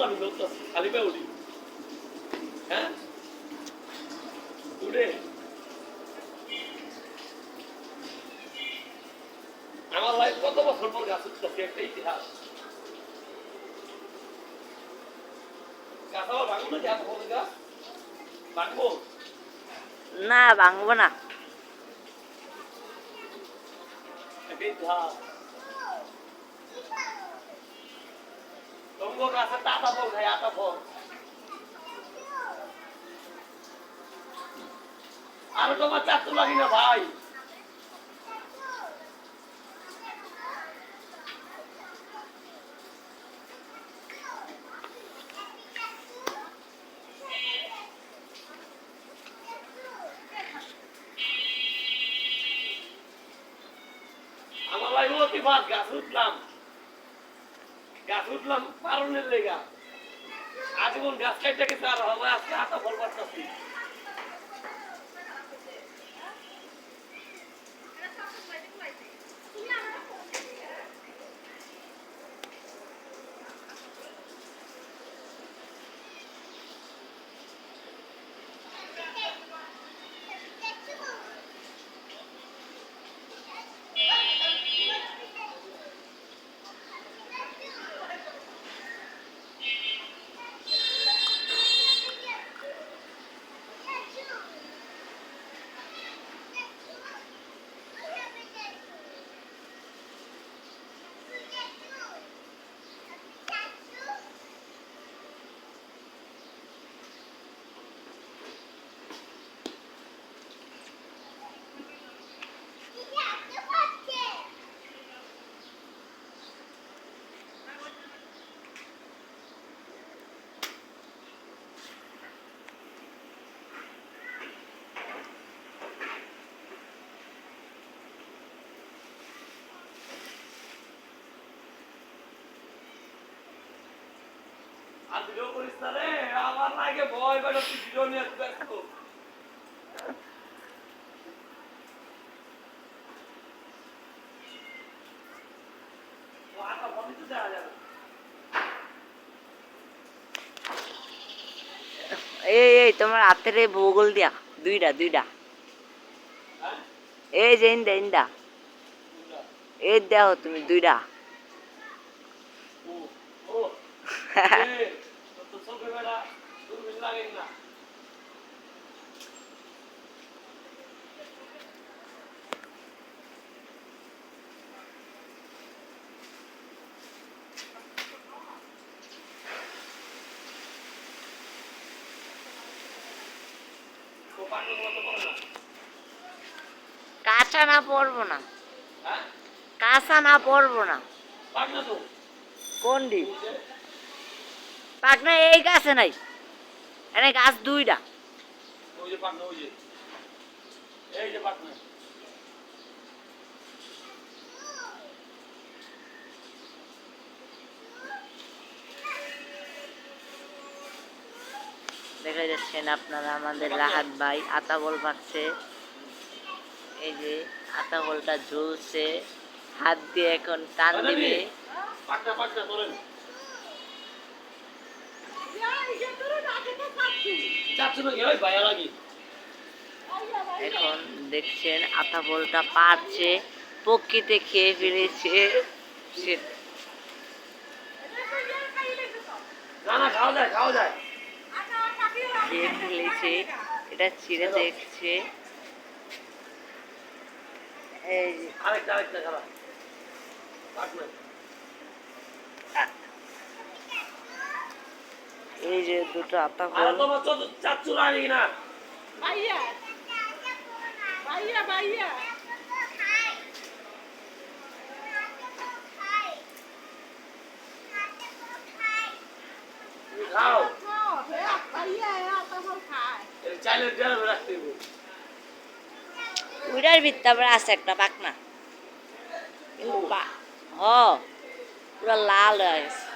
আমি লোকটা খালি পেয়ে উঠি হ্যাঁ উঠে আমার লাইফ কত বছর পর গাছ উঠতেছে একটা ইতিহাস গাছ আবার ভাঙবো না গাছ বলে গাছ ভাঙবো না ভাঙবো না একটা ইতিহাস তোমার গাছের আতা ফল খাই আতা ফল আর তোমার চারটে লাগি না ভাই আমার লাগলো অতিবাদ গাছ উঠলাম পারনের লেগা আজীবন গাছ কাটতে গেছে আর হবে আজকে আতা ফল পাচ্ছি আর ভিডিও করিস না রে আমার লাগে ভয় করে তুই ভিডিও নিয়ে ব্যস্ত আটা বমি তো দেওয়া যাবে এই তোমার হাতের এই ভূগোল দিয়া দুইটা হ্যাঁ এই যে ইন্দা এই দেখো তুমি দুইটা ও ও এ তো চোখে বেড়া দূরবীন লাগে না তো পাগল মতো করে না কাঁচা না পড়বো না হ্যাঁ কাঁচা না পড়বো না পাগ না তো কোনটি পাকনা এই গাছে নাই এনে গাছ দুইটা ওই যে পাগ না ওই যে এই যে পাগ না দেখা যাচ্ছেন আপনারা আমাদের রাহাত ভাই আতা বল পাচ্ছে এই যে আতা বলটা ঝুলছে হাত দিয়ে এখন টান দিবে পাগ না তোলেন যাচ্ছে না কি ভাই ভাইয়া লাগি এখন দেখছেন আতা বলটা পারছে পক্ষীতে খেয়ে ফেলেছে সে না না খাওয়া যায় খেয়ে ফেলেছে এটা ছিঁড়ে দেখছে এই যে আরেকটা খাওয়া পাগ না এই যে দুটো আতা আরে বল তোমার তো চাচ্ছু রানি না ভাইয়া তুমি খাও ভাইয়া খায় চাইলে ডেলে রাখতে হবে উইডার ভিত্তা আবার আছে একটা পাকনা কিন্তু পুরো লাল হয়ে গেছে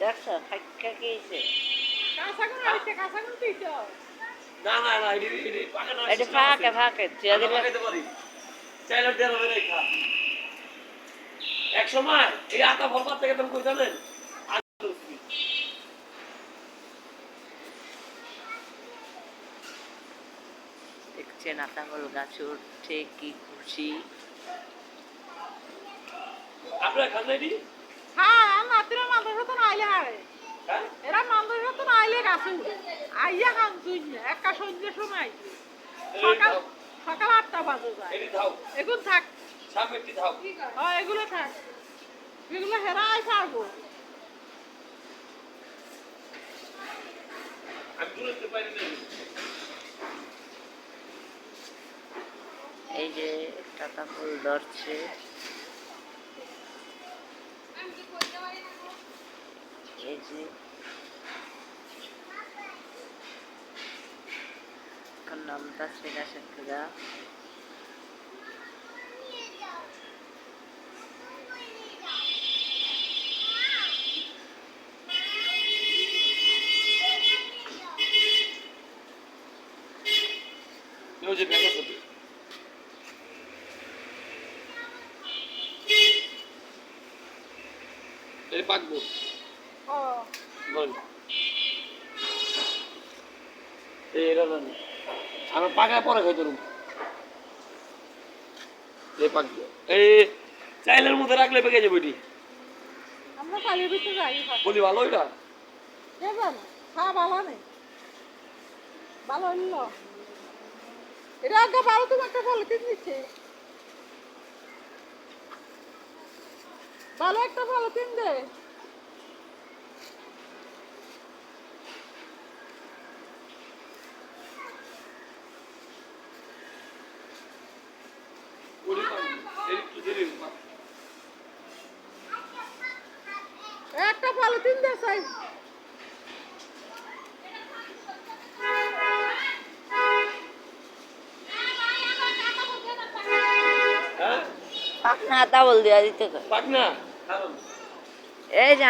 দেখছো খাইছে কাঁচা কোন আইছে কাঁচা কোন তুই তো না না না এটি পাকা না এটা ফাঁকে ফাঁকে চেয়ারে খাইতে পারি চাইলে দেড় হবে রেখা এক সময় এই আটা ভরপার থেকে তুমি কই জানেন দেখছেন আতাকল গাছে উঠছে কি খুশি। আপনার খান নাই হ্যাঁ নাতিরা মানুষের তো নাইলে হারে হ্যাঁ এরা মানুষের তো নাইলে গাছে উঠে আইয়া খান তুই না একটা সন্ধ্যের সময় আইছে সকাল সকাল 8টা বাজে যায় এটি দাও এগুলো থাক সামনে একটি দাও হ্যাঁ এগুলো থাক এগুলো হেরাই পারবো আমি তুলতে পারি না এই যে টাকা ফুল ধরছে এই যে এখন নামতাছে গাছের থেকে ওই যে ব্যাগ আছে এই পাকবো ও বল এই এরা জানি আমরা পাকায় পরে খাইতে রুম এই পাকবো এই চাইলের মধ্যে রাখলে পেকে যাবে এটি আমরা কালির ভিতরে যাই বলি ভালো এটা দেখবেন হ্যাঁ ভালো নেই ভালো হইল এটা আগে ভালো তুমি একটা পলিথিন দিচ্ছে ভালো একটা পলিথিন দে ওটি এই একটু দেরি একটা পলিথিন দে সাই হ্যাঁ পাকনা আতা বল দেওয়া দিতে কয়। পাক না কারণ এই যে